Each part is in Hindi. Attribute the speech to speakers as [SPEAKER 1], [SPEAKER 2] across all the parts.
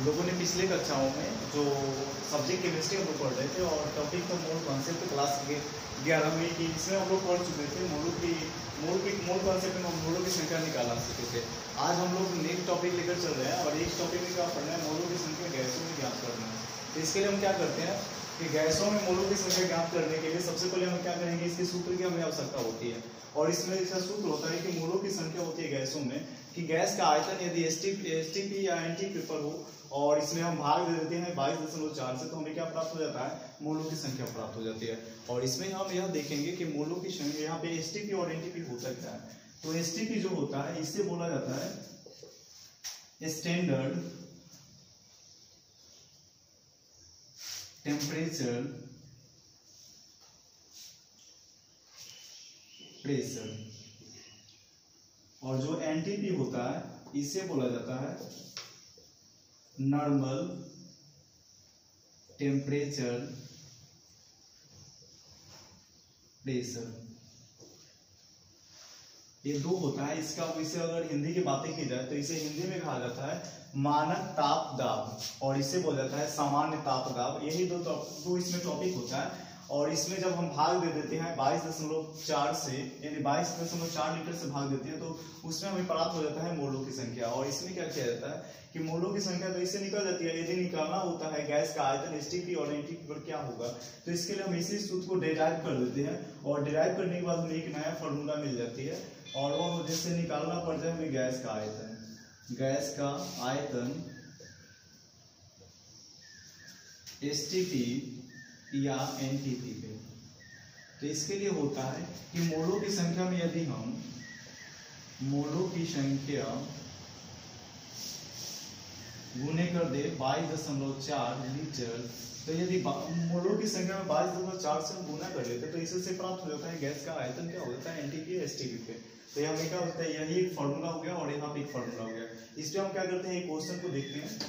[SPEAKER 1] हम लोगों ने पिछले कक्षाओं में जो सब्जेक्ट केमिस्ट्री हम लोग पढ़ रहे थे और टॉपिक का मोल कॉन्सेप्ट क्लास 11वीं की, इसमें हम लोग पढ़ चुके थे मोल कॉन्सेप्ट में हम मोलों की संख्या निकालना सीखे थे। आज हम लोग नेक्स्ट टॉपिक लेकर चल रहे हैं और इस टॉपिक में क्या पढ़ना है, मोलों की संख्या गैसों में ज्ञात करना है। तो इसके लिए हम क्या करते हैं कि गैसों में मोलों की संख्या ज्ञात करने के लिए सबसे पहले हम क्या करेंगे, इसके सूत्र की हमें आवश्यकता होती है। और इसमें इसका सूत्र होता है कि मोलों की संख्या होती है गैसों में कि गैस का आयतन यदि एसटीपी या एनटीपी पर हो और इसमें हम भाग दे देते हैं 22.4 से, तो हमें क्या प्राप्त हो जाता है, मोलों की संख्या प्राप्त हो जाती है। और इसमें हम यह देखेंगे कि मोलों की संख्या यहाँ पे एसटीपी और एनटीपी होता क्या है। तो एसटीपी जो होता है इससे बोला जाता है स्टैंडर्ड टेम्परेचर प्रेशर, और जो एनटीपी होता है इसे बोला जाता है नॉर्मल टेम्परेचर प्रेशर। ये दो होता है। इसका इसे अगर हिंदी की बातें की जाए तो इसे हिंदी में कहा जाता है मानक ताप दाब और इसे बोला जाता है सामान्य ताप दाब। यही दो इसमें टॉपिक होता है। और इसमें जब हम भाग दे देते हैं 22.4 से, यानी 22.4 लीटर से भाग देते हैं तो उसमें हमें प्राप्त हो जाता है मोलों की संख्या। और इसमें क्या किया जाता है कि मोलों की संख्या तो इससे निकल जाती है। यदि निकालना होता है गैस का आयतन एसटीपी और एनटीपी पर क्या होगा, तो इसके लिए हम इसी सूत्र को डिराइव कर देते हैं और डिराइव करने के बाद हमें एक नया फॉर्मूला मिल जाती है और वो जिससे निकालना पड़ जाए हमें गैस का आयतन एसटीपी या एनटीपी पे। तो इसके लिए होता है कि मोलों की संख्या में यदि हम मोलों की संख्या गुने कर दे 22.4 लीटर, तो यदि मोलों की संख्या में 22.4 से हम गुना कर लेते तो इससे प्राप्त हो जाता है गैस का आयतन क्या हो जाता है, एनटीपी एसटीपी पे। तो यहाँ क्या होता है, यही एक फॉर्मूला हो गया और यहाँ पे एक फॉर्मूला हो गया। इस पे हम क्या करते हैं, क्वेश्चन को देखते हैं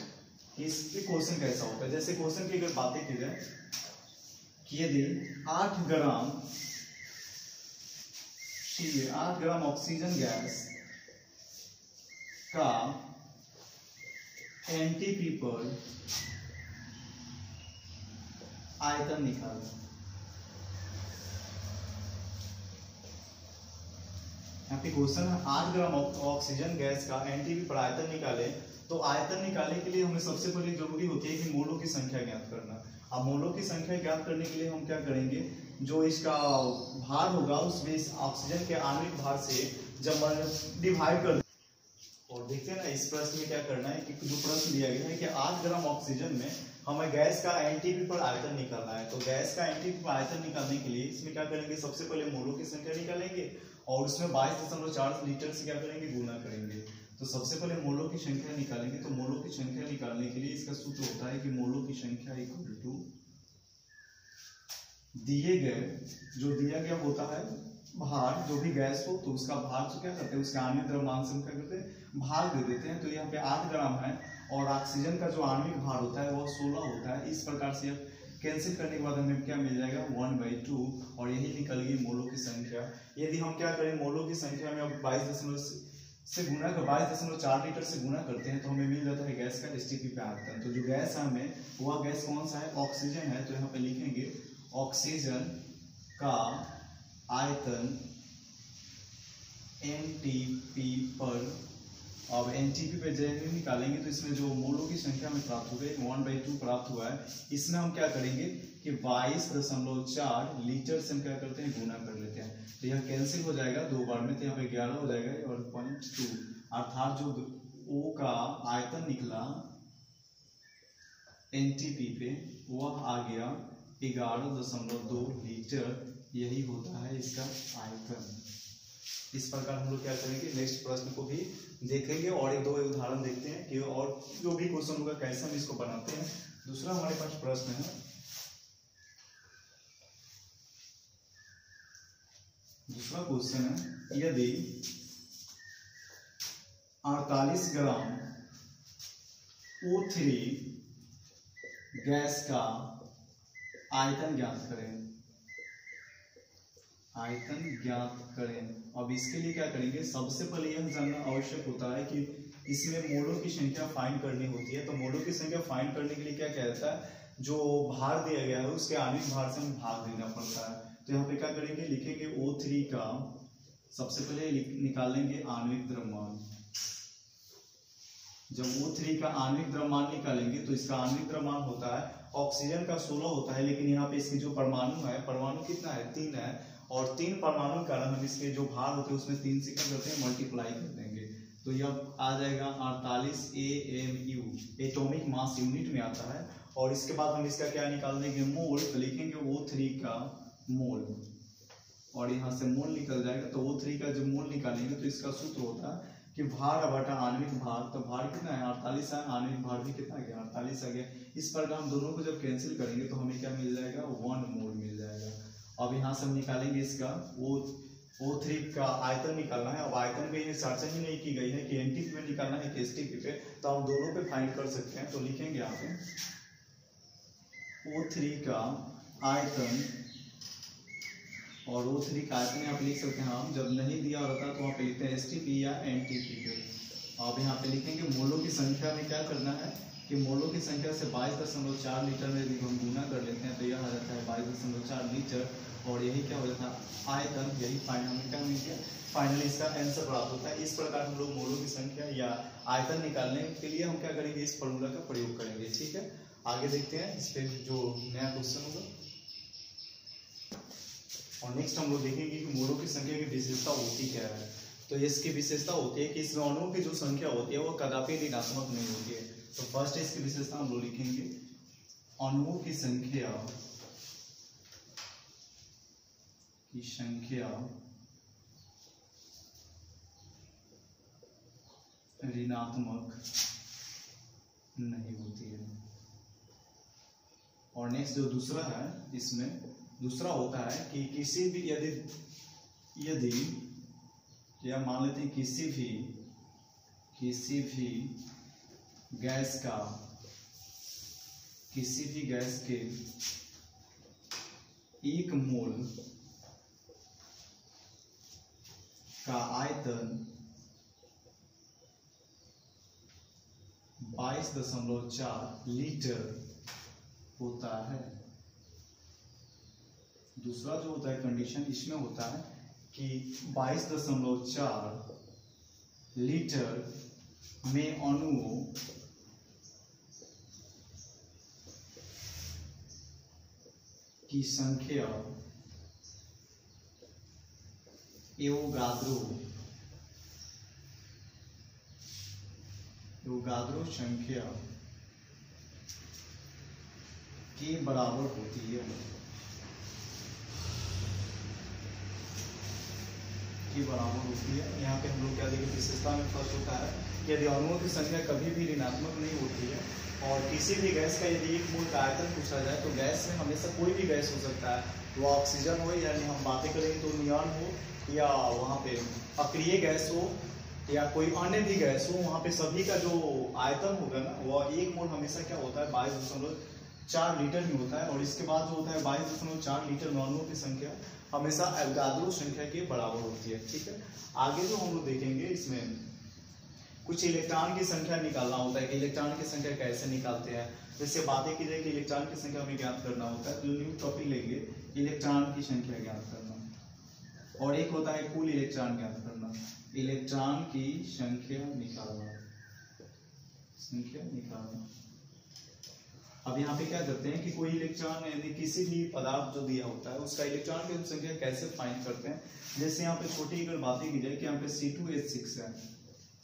[SPEAKER 1] कि इस पे क्वेश्चन कैसा होता है। जैसे क्वेश्चन की अगर बातें की जाए कि यदि 8 ग्राम ऑक्सीजन गैस का एनटीपी पर आयतन निकालें। यहाँ पे क्वेश्चन है 8 ग्राम ऑक्सीजन गैस का एनटीपी पर आयतन निकाले। तो आयतन निकालने के लिए हमें सबसे पहले जरूरी होती है कि मोलों की संख्या ज्ञात करना। अब मोलों की संख्या ज्ञात करने के लिए हम क्या करेंगे, जो इसका भार होगा उसमें इस ऑक्सीजन के आणविक भार से जब डिवाइड कर और देखते हैं ना इस प्रश्न में क्या करना है कि जो प्रश्न दिया गया है कि 8 ग्राम ऑक्सीजन में हमें गैस का एनटीपी पर आयतन निकालना है। तो गैस का एनटीपी पर आयतन निकालने के लिए इसमें क्या करेंगे, सबसे पहले मोलों की संख्या निकालेंगे और उसमें 22.4 लीटर से क्या करेंगे, गुना करेंगे। तो सबसे पहले मोलों की संख्या निकालेंगे। तो मोलों की संख्या निकालने के लिए इसका सूत्र होता है कि मोलों की संख्या इक्वल टू दिए गए, जो दिया गया होता है भार, जो भी गैस हो तो उसका भार से क्या करते हैं, उसका आणविक द्रव्यमान से हम क्या करते हैं, भाग दे देते हैं। तो यहाँ पे 8 ग्राम है और ऑक्सीजन का जो आणविक भार होता है वह 16 होता है। इस प्रकार से कैंसिल करने के बाद हमें क्या मिल जाएगा, 1/2 और यही निकल गई मोलों की संख्या। यदि हम क्या करें, मोलों की संख्या में अब 22.4 लीटर से गुना करते हैं तो हमें मिल जाता है गैस का एसटीपी पे आयतन। तो जो गैस है हमें वह गैस कौन सा है, ऑक्सीजन है। तो यहाँ पे लिखेंगे ऑक्सीजन का आयतन एनटीपी पर। अब एनटीपी पे जब निकालेंगे तो इसमें जो मोलों की संख्या में प्राप्त हो गई 1/2 प्राप्त हुआ है। इसमें हम क्या करेंगे कि 22.4 लीटर से हम क्या करते हैं, गुना कर लेते हैं। तो यह कैंसिल हो जाएगा 2 बार में, तो यहाँ पे 11 हो जाएगा और 0.2 अर्थात जो O का आयतन निकला एनटीपी पे वह आ गया 11.2 लीटर। यही होता है इसका आयतन। इस प्रकार हम लोग क्या करेंगे, नेक्स्ट प्रश्न को भी देखेंगे और एक दो उदाहरण देखते हैं कि और जो भी क्वेश्चन होगा कैसे हम इसको बनाते हैं। दूसरा हमारे पास प्रश्न है, दूसरा क्वेश्चन है यदि 48 ग्राम O3 गैस का आयतन ज्ञात करें। अब इसके लिए क्या करेंगे, सबसे पहले यह जानना आवश्यक होता है कि इसमें मोलों की संख्या फाइंड करनी होती है। तो मोलों की संख्या फाइंड करने के लिए क्या कहता है, जो भार दिया गया है उसके आणविक भार से हमें भाग देना पड़ता है। तो यहाँ पे क्या करेंगे, लिखेंगे O3 का, सबसे पहले निकालेंगे आणविक द्रव्यमान। जब O3 का आणविक द्रव्यमान निकालेंगे तो इसका आणविक द्रव्यमान होता है, ऑक्सीजन का 16 होता है, लेकिन यहाँ पे इसकी जो परमाणु है, परमाणु कितना है, 3 है, और 3 परमाणु के कारण हम इसके जो भार होते हैं उसमें 3 से क्या करते हैं, मल्टीप्लाई कर देंगे। तो यह आ जाएगा 48 AMU, एटॉमिक मास यूनिट में आता है। और इसके बाद हम इसका क्या निकाल देंगे, मोल। तो लिखेंगे O3 का मोल, और यहाँ से मोल निकल जाएगा। तो O3 का जब मोल निकालेंगे तो इसका सूत्र होता है कि भार बटा आणविक भार। तो भार कितना है, 48 है, आणविक भार भी कितना आ गया, 48 आ गया। इस प्रकार हम दोनों को जब कैंसिल करेंगे तो हमें क्या मिल जाएगा, 1 मोल मिल जाएगा। अब यहाँ से हम निकालेंगे इसका O3 का आयतन निकालना है। अब आयतन में ये चर्चा ही नहीं की गई है कि एनटीपी में निकालना है कि एसटीपी पे, तो हम दोनों पे फाइंड कर सकते हैं। तो लिखेंगे यहाँ पे O3 का आयतन, और O3 का आयतन यहाँ पे लिख सकते हैं हम, जब नहीं दिया रहता तो वहाँ पे लिखते हैं एसटीपी या एनटीपी पे। अब यहाँ पे लिखेंगे मोलों की संख्या में क्या करना है कि मोलों की संख्या से 22.4 लीटर में यदि हम गुना कर लेते हैं तो यह आ जाता है 22.4 लीटर, और यही क्या हो जाता है, आयतन। यही हमें क्या मिल गया, फाइनली इसका आंसर प्राप्त होता है। इस प्रकार हम लोग मोलों की संख्या या आयतन निकालने के लिए हम क्या करेंगे, इस फॉर्मूला का प्रयोग करेंगे। ठीक है, आगे देखते हैं इस पे जो नया क्वेश्चन होगा। और नेक्स्ट हम लोग देखेंगे कि मोलों की संख्या की विशेषता होती क्या है। तो इसकी विशेषता होती है कि इसमें अणुओं की जो संख्या होती है वो कदापि ऋणात्मक नहीं होती है। तो फर्स्ट इसकी विशेषता हम लोग लिखेंगे, अणुओं की संख्या ऋणात्मक नहीं होती है। और नेक्स्ट जो दूसरा है, इसमें दूसरा होता है कि किसी भी यदि या मान लेते हैं किसी भी गैस के 1 मोल का आयतन 22.4 लीटर होता है। दूसरा जो होता है कंडीशन, इसमें होता है कि 22.4 लीटर में अणुओं की संख्या एवोगाद्रो संख्या के बराबर होती है। यहाँ पे हम लोग क्या देखेंगे, विशेषता में फर्स्ट होता है कि यदि अणुओं की संख्या कभी भी ऋणात्मक नहीं होती है, और किसी भी गैस का यदि 1 मोल का आयतन पूछा जाए तो गैस में हमेशा कोई भी गैस हो सकता है, वो ऑक्सीजन हो, यानी हम बातें करेंगे तो नियॉन हो, या वहाँ पे अक्रिय गैस हो, या कोई अन्य भी गैस हो, वहाँ पे सभी का जो आयतन होगा ना, वह 1 मोल हमेशा क्या होता है, 22.4 लीटर ही होता है। और इसके बाद जो होता है 22.4 लीटर में अणुओं की संख्या हमेशा एवोगाद्रो संख्या के बराबर होती है। ठीक है, आगे जो हम लोग देखेंगे, इसमें कुछ इलेक्ट्रॉन की संख्या निकालना होता है कि इलेक्ट्रॉन की संख्या कैसे निकालते हैं। जैसे बातें की जाए कि इलेक्ट्रॉन की संख्या हमें ज्ञात करना होता है, तो न्यू टॉपिक लेंगे, इलेक्ट्रॉन की संख्या ज्ञात करना, और एक होता है कुल इलेक्ट्रॉन ज्ञात करना, इलेक्ट्रॉन की संख्या निकालना। अब यहाँ पे क्या करते हैं कि कोई इलेक्ट्रॉन यानी किसी भी पदार्थ जो दिया होता है उसका इलेक्ट्रॉन की संख्या कैसे फाइंड करते हैं। जैसे यहाँ पे छोटी अगर बातें की जाए कि यहाँ पे C2H6 है,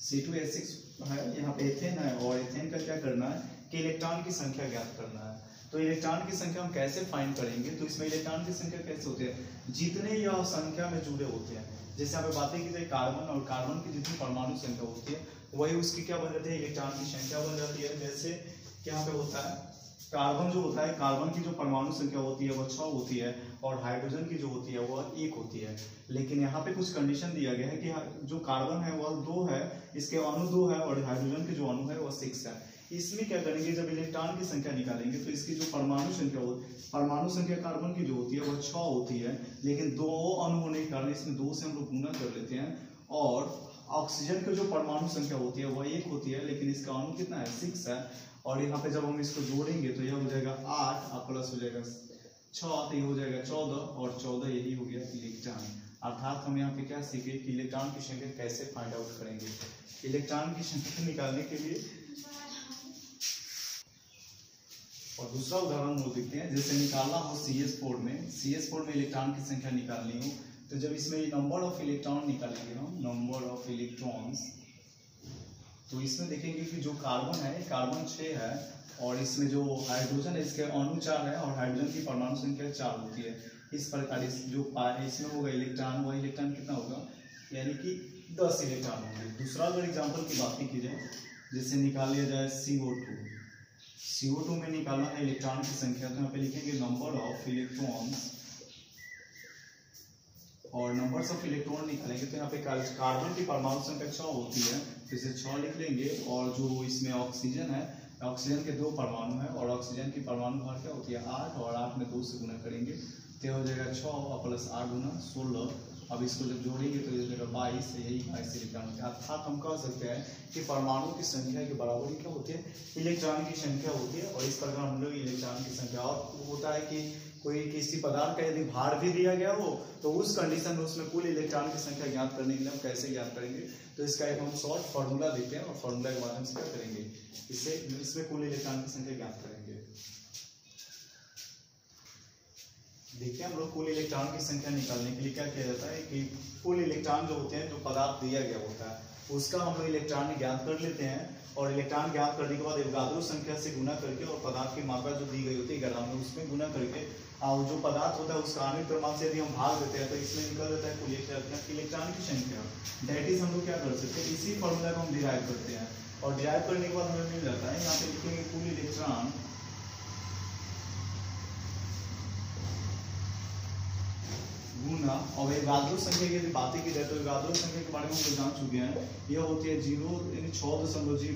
[SPEAKER 1] C2H6 है, यहाँ पे एथेन है, और एथेन का क्या करना है कि इलेक्ट्रॉन की संख्या ज्ञात करना है। तो इलेक्ट्रॉन की संख्या हम कैसे फाइंड करेंगे, तो इसमें इलेक्ट्रॉन की संख्या कैसे होती है, जितने यह संख्या में जुड़े होते हैं। जैसे यहाँ पे बातें की जाए कार्बन, और कार्बन की जितनी परमाणु संख्या होती है वही उसकी क्या बन जाती है, इलेक्ट्रॉन की संख्या बन जाती है। जैसे यहाँ पे होता है कार्बन जो होता है, कार्बन की जो परमाणु संख्या होती है वह 6 होती है, और हाइड्रोजन की जो होती है वह 1 होती है। लेकिन यहाँ पे कुछ कंडीशन दिया गया है कि जो कार्बन है वह 2 है, इसके अणु 2 है, और हाइड्रोजन के जो अणु है वह 6 है। इसमें क्या करेंगे, जब इलेक्ट्रॉन की संख्या निकालेंगे तो इसकी जो परमाणु संख्या कार्बन की जो होती है वह 6 होती है, लेकिन 2 अणु होने के कारण इसमें 2 से हम लोग गुना कर लेते हैं, और ऑक्सीजन की जो परमाणु संख्या होती है वह 1 होती है, लेकिन इसका अणु कितना है 6 है। और यहाँ पे जब हम इसको जोड़ेंगे तो यह हो जाएगा 8 और प्लस हो जाएगा 6, तो ये हो जाएगा 14 और 14 यही हो गया इलेक्ट्रॉन। अर्थात हम यहाँ पे क्या सीखे कि इलेक्ट्रॉन की संख्या कैसे फाइंड आउट करेंगे। इलेक्ट्रॉन की संख्या निकालने के लिए और दूसरा उदाहरण हम लोग देखते हैं, जैसे निकालना हो CH4 में इलेक्ट्रॉन की संख्या निकालनी हो, तो जब इसमें नंबर ऑफ इलेक्ट्रॉन निकालेंगे हम, नंबर ऑफ इलेक्ट्रॉन्स, तो इसमें देखेंगे कि जो कार्बन है कार्बन 6 है और इसमें जो हाइड्रोजन है इसके अणु 4 है और हाइड्रोजन की परमाणु संख्या 4 होती है। इस प्रकार इस जो इसमें होगा इलेक्ट्रॉन, वह इलेक्ट्रॉन कितना होगा, यानी कि 10 इलेक्ट्रॉन होंगे। दूसरा अगर एग्जाम्पल की बात की जाए, जैसे निकाल लिया जाए CO2 में निकालना है इलेक्ट्रॉन की संख्या, तो यहाँ पे लिखेंगे नंबर ऑफ इलेक्ट्रॉन्स, और नंबर्स ऑफ इलेक्ट्रॉन निकालेंगे तो यहाँ पे कार्बन की परमाणु संख्या 6 होती है, तो इसे 6 लिख लेंगे। और जो इसमें ऑक्सीजन है, ऑक्सीजन के 2 परमाणु है और ऑक्सीजन की परमाणु भार क्या होती है 8, और 8 में 2 से गुना करेंगे तो हो जाएगा 6 और प्लस 8 गुना 16। अब इसको जब जोड़ेंगे तो ये हो जाएगा 22, यही 22 इलेक्ट्रॉन होते हैं। अर्थात हम कह सकते हैं कि परमाणु की संख्या के बराबर क्या होती है, इलेक्ट्रॉन की संख्या होती है। और इस प्रकार हम लोग इलेक्ट्रॉन की संख्या, और होता है कि कोई किसी पदार्थ का यदि भार भी दिया गया हो तो उस कंडीशन में उसमें कुल इलेक्ट्रॉन की संख्या ज्ञात करने के लिए हम कैसे ज्ञात करेंगे, तो इसका एक हम शॉर्ट फार्मूला देते हैं और फार्मूला के माध्यम से क्या करेंगे, इसमें कुल इलेक्ट्रॉन की संख्या ज्ञात करेंगे। देखिए हम लोग कुल इलेक्ट्रॉन की संख्या निकालने के लिए क्या किया जाता है कि कुल इलेक्ट्रॉन जो होते हैं, जो पदार्थ दिया गया होता है उसका हम लोग इलेक्ट्रॉन ज्ञात कर लेते हैं, और इलेक्ट्रॉन ज्ञात करने के बाद एवोगाद्रो संख्या से गुना करके और पदार्थ की मात्रा जो दी गई होती है ग्राम में उसमें गुना करके, और जो पदार्थ होता है उसका आणविक द्रव्यमान से यदि हम भाग देते हैं तो इसमें निकल जाता है कुल इलेक्ट्रॉन की संख्या। दैट इज हम लोग क्या कर सकते हैं, इसी फॉर्मूला को हम डिराइव करते हैं, और डिराइव करने के बाद हमें मिल जाता है, यहाँ पे लिखेंगे कुल इलेक्ट्रॉन गुना, और एवोगाद्रो संख्या की यदि बातें की जाए तो एवोगाद्रो संख्या के बारे में हम लोग जान चुके हैं। यह होती है 6.022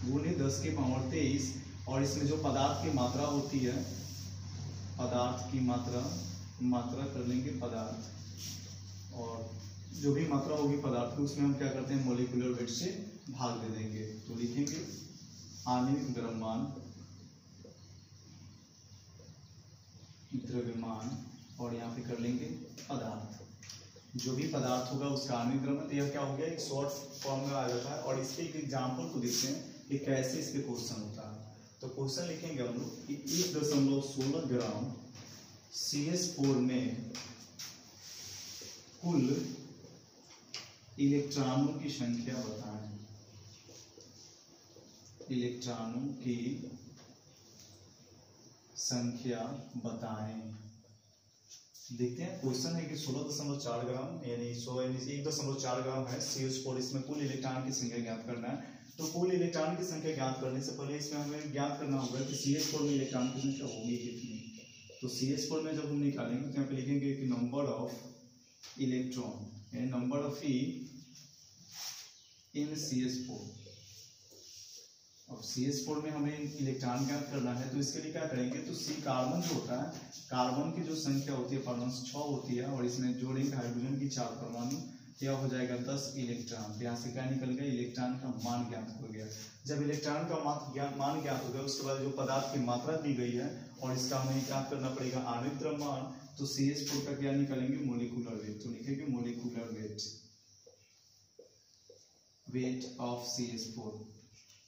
[SPEAKER 1] गुने 10 के पावर 23, और इसमें जो पदार्थ की मात्रा होती है, पदार्थ की मात्रा कर लेंगे पदार्थ, और जो भी मात्रा होगी पदार्थ की उसमें हम क्या करते हैं मोलिकुलर वेट से भाग दे देंगे। तो लिखेंगे आणविक द्रव्यमान और यहाँ पे कर लेंगे पदार्थ, जो भी पदार्थ होगा उसका आणविक द्रव्यमान। यह क्या हो गया, एक शॉर्ट फॉर्म में आ जाता है। और इसके एक एग्जाम्पल को देखते हैं कि कैसे इस पे क्वेश्चन होता है। तो क्वेश्चन लिखेंगे हम लोग कि 1.16 ग्राम CH4 में कुल इलेक्ट्रॉनों की संख्या बताएं, इलेक्ट्रॉनों की संख्या बताएं। देखते हैं क्वेश्चन है कि 16.4 ग्राम यानी 1.4 ग्राम है CH4, इसमें कुल इलेक्ट्रॉन की संख्या ज्ञात करना है। तो कुल इलेक्ट्रॉन की संख्या ज्ञात करने से पहले इसमें हमें ज्ञात करना होगा कि CH4 में इलेक्ट्रॉन की संख्या होगी कितनी। तो CH4 में जब हम निकालेंगे तो यहाँ पे लिखेंगे कि नंबर ऑफ इलेक्ट्रॉन यानी number of E in CH4। अब CH4 में हमें इलेक्ट्रॉन ज्ञात करना है तो इसके लिए क्या करेंगे, तो C कार्बन जो होता है, कार्बन की जो संख्या होती है परमाणु 6 होती है, और इसमें जोड़ेंगे हाइड्रोजन की 4 परमाणु, यह हो जाएगा 10 इलेक्ट्रॉन। यहाँ से क्या निकल गया, इलेक्ट्रॉन का मान ज्ञात हो गया। जब इलेक्ट्रॉन का मान ज्ञात हो गया उसके बाद जो पदार्थ की मात्रा दी गई है और इसका हमें ज्ञात करना पड़ेगा आणविक द्रव्यमान। तो CH4 का क्या निकालेंगे, मोलिकुलर वेट। तो लिखेंगे मोलिकुलर वेट ऑफ CH4।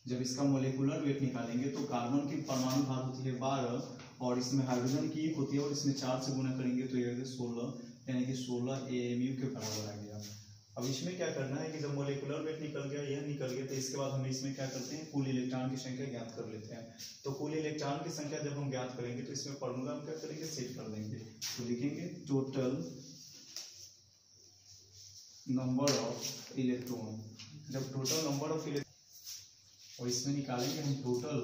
[SPEAKER 1] जब इसका मोलिकुलर वेट निकालेंगे तो कार्बन की परमाणु भार होती है 12 और इसमें हाइड्रोजन की 1 होती है और इसमें 4 से गुना करेंगे तो यह 16 यानी कि 16 AMU के बराबर आ गया। अब इसमें क्या करना है कि जब मोलिकुलर वेट निकल गया, यह निकल गया, तो इसके बाद हम इसमें क्या करते हैं, कुल इलेक्ट्रॉन की संख्या ज्ञात कर लेते हैं। तो कुल इलेक्ट्रॉन की संख्या जब हम ज्ञात करेंगे तो इसमें फॉर्मूला हम क्या करेंगे, सेट कर देंगे। तो लिखेंगे टोटल नंबर ऑफ इलेक्ट्रॉन। जब टोटल नंबर ऑफ इलेक्ट्रॉन और इसमें निकालेंगे हम टोटल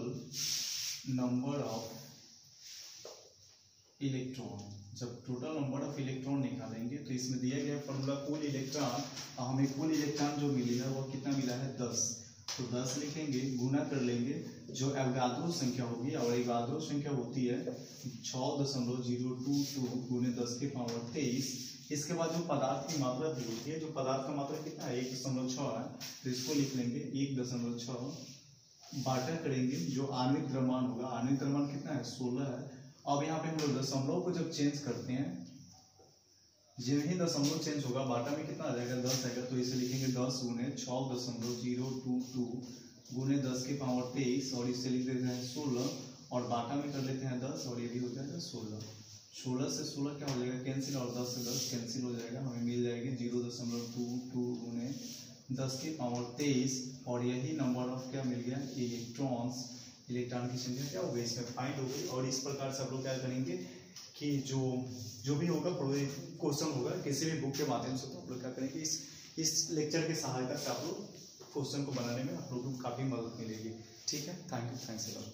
[SPEAKER 1] नंबर ऑफ इलेक्ट्रॉन। जब टोटल नंबर ऑफ इलेक्ट्रॉन निकालेंगे तो इसमें दिया गया फॉर्मूला कुल इलेक्ट्रॉन, हमें कुल इलेक्ट्रॉन जो मिली है वो कितना मिला है 10। तो 10 लिखेंगे, गुना कर लेंगे जो एवोगाद्रो संख्या होगी, और एवोगाद्रो संख्या होती है 6.022 गुने 10 की पावर 23। इसके बाद जो पदार्थ की मात्रा भी होती है, जो पदार्थ का मात्रा कितना है 1.6 है, तो इसको लिख लेंगे 1.6 बाटा करेंगे जो आणविक द्रव्यमान होगा, आणविक द्रव्यमान कितना है 16 है। अब यहाँ पे हम लोग दशमलव को जब चेंज करते हैं, जिन ही दशमलव चेंज होगा बाटा में कितना आ जाएगा 10 आएगा, तो इसे लिखेंगे 10 गुने 6.022 गुने 10 की पावर 23, और इसे लिख देते हैं 16 और बाटा में कर लेते हैं 10 और ये भी हो जाएगा 16। 16 से 16 क्या हो जाएगा कैंसिल, और 10 से 10 कैंसिल हो जाएगा, हमें मिल जाएगी 0.22 गुने 10 की पावर 23, और यही नंबर ऑफ क्या मिल गया इलेक्ट्रॉन्स, इलेक्ट्रॉन की संख्या क्या हो गई इसमें फाइंड हो गई। और इस प्रकार से आप लोग क्या करेंगे कि जो भी होगा क्वेश्चन होगा किसी भी बुक के माध्यम से, तो आप लोग क्या करेंगे इस लेक्चर की सहायता से आप लोग क्वेश्चन को बनाने में आप लोगों को काफ़ी मदद मिलेगी। ठीक है, thank you, thanks a lot.